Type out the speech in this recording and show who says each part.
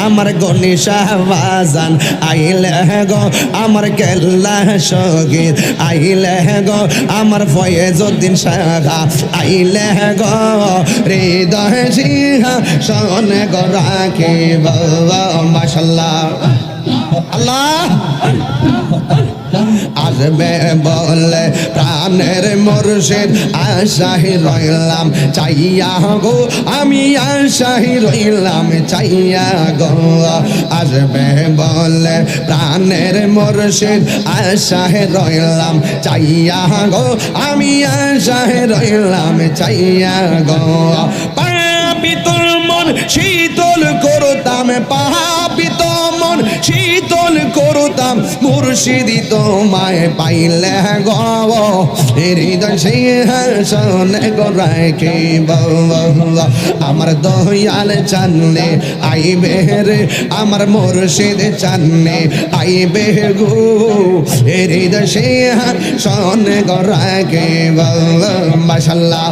Speaker 1: আমার গনিশা বাজান আইলে গো আমার কেল্লা শহীদ আইলে গো আমার ফয়েজউদ্দিন শাহ আইলে গো হৃদয় সিংহা শোনে গো রাখিব মাশাআল্লাহ আল্লাহ আসবে বলে প্রাণের মুর্শিদ আশাহি রইলাম চাইয়া গো আমি আশাহি রইলাম চাইয়া গো আসবে বলে প্রাণের মুর্শিদ আশাহি রইলাম চাইয়া গো আমি আশাহি রইলাম চাইয়া গো পাপিতর মন শীতল করতাম পাপিত মন শীতল করতাম মুর্শিদি তোমায় পাইলে গো হৃদয় সিংহাসনে গো রাখিব আমার দয়াল চান্নে আইবে রে আমার মুর্শিদ চান্নে আইবে গো হৃদয় সিংহাসনে গো রাখিব মাশাআল্লাহ।